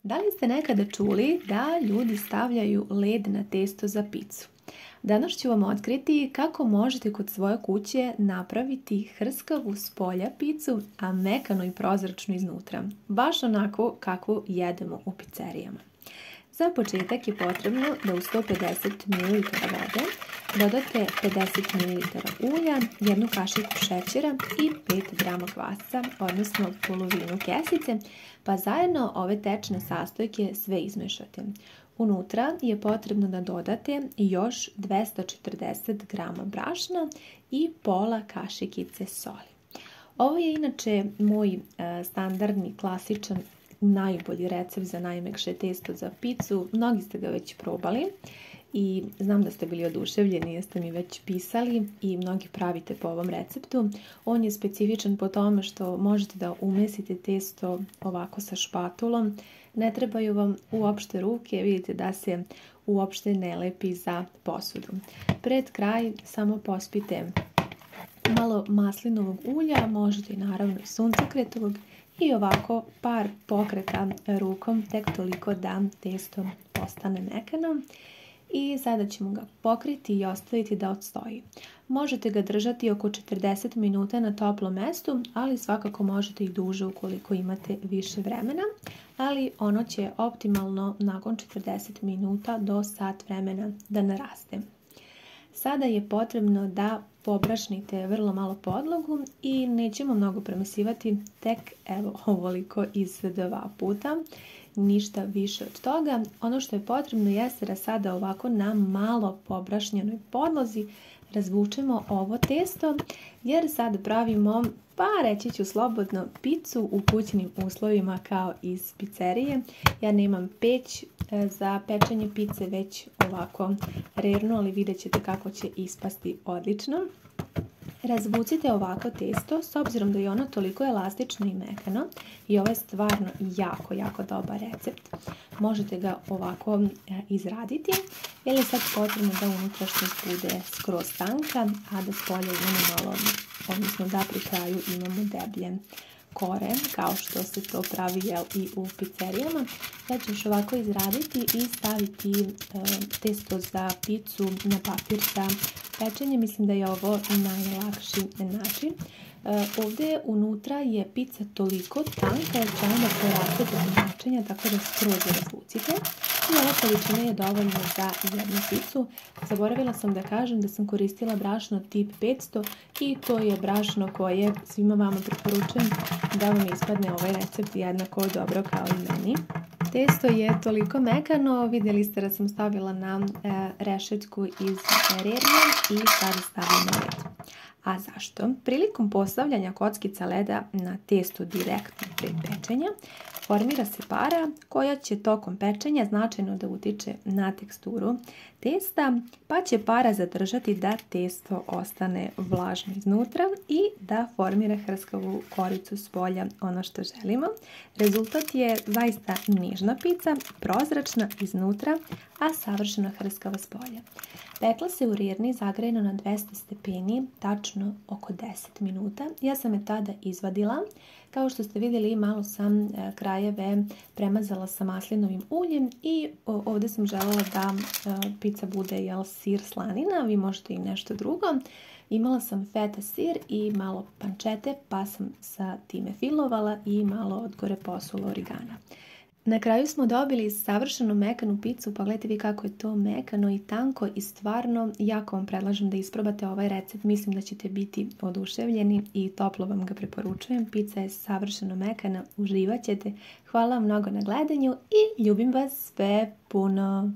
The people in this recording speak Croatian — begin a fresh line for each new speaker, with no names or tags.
Da li ste nekada čuli da ljudi stavljaju led na testo za picu? Danas ću vam otkriti kako možete kod svoje kuće napraviti hrskavu s polja picu, a mekanu i prozračnu iznutra. Baš onako kakvu jedemo u picerijama. Za početak je potrebno da u 150 ml vode dodate 50 ml ulja, jednu kašiku šećera i 5 g kvasca, odnosno polovinu kesice, pa zajedno ove tečne sastojke sve izmešate. Unutra je potrebno da dodate još 240 g brašna i pola kašikice soli. Ovo je inače moj standardni, klasičan, najbolji recept za najmekše testo za picu. Mnogi ste ga već probali i znam da ste bili oduševljeni jer ste mi već pisali i mnogi pravite po ovom receptu. On je specifičan po tome što možete da umesite testo ovako sa špatulom. Ne trebaju vam uopšte ruke, vidite da se uopšte ne lepi za posudu. Pred kraj samo pospite malo maslinovog ulja, možete i naravno suncokretovog, i ovako par pokreta rukom, tek toliko da testo postane mekano. I sada ćemo ga pokriti i ostaviti da odstoji. Možete ga držati oko 40 minuta na toplom mestu, ali svakako možete i duže ukoliko imate više vremena, ali ono će optimalno nakon 40 minuta do sat vremena da naraste. Sada je potrebno da pobrašnite vrlo malo podlogu i nećemo mnogo premesivati, tek evo ovoliko iz 2 puta, ništa više od toga. Ono što je potrebno jeste da sada ovako na malo pobrašnjenoj podlozi razvučemo ovo testo, jer sad pravimo, pa reći ću slobodno, picu u kućnim uslovima kao iz picerije. Ja nemam peć za pečenje pice, već ovako rernu, ali vidjet ćete kako će ispasti odlično. Razvucite ovako testo, s obzirom da je ono toliko elastično i mekano, i ovo je stvarno jako dobar recept. Možete ga ovako izraditi, jer je sad potrebno da unutrašnjost bude skroz tanka, a da s polja imamo malo, odnosno da pri kraju imamo deblje kore, kao što se to pravi i u picerijama. Ja ću još ovako izraditi i staviti testo za picu na papir za pečenje. Mislim da je ovo najlakši način. Ovdje unutra je pica toliko tanka da će onda poraste do načinja, tako da skroz razvucite. I ova količina je dovoljna za jednu picu. Zaboravila sam da kažem da sam koristila brašno tip 500 i to je brašno koje svima vama preporučujem da vam ispadne ovaj recept jednako dobro kao i meni. Testo je toliko mekano, vidjeli ste da sam stavila na rešetku iz rernje i sada stavljamo led. A zašto? Prilikom postavljanja kockica leda na testo direktno pred pečenja formira se para koja će tokom pečenja značajno da utiče na teksturu testa, pa će para zadržati da testo ostane vlažno iznutra i da formira hrskavu koricu s polja, ono što želimo. Rezultat je zaista nježna pica, prozračna iznutra, a savršeno hrskava s polja. Pekla se u rerni zagrejano na 200 stepeni, tačno oko 10 minuta. Ja sam je tada izvadila. Kao što ste vidjeli, malo sam krajeve premazala sa maslinovim uljem i ovdje sam željela da pica bude sir slanina, vi možete i nešto drugo. Imala sam feta sir i malo pančete, pa sam sa time filovala i malo od gore posula origana. Na kraju smo dobili savršeno mekanu picu, pogledajte vi kako je to mekano i tanko i stvarno jako vam predlažem da isprobate ovaj recept, mislim da ćete biti oduševljeni i toplo vam ga preporučujem. Pica je savršeno mekana, uživat ćete. Hvala vam mnogo na gledanju i ljubim vas sve puno!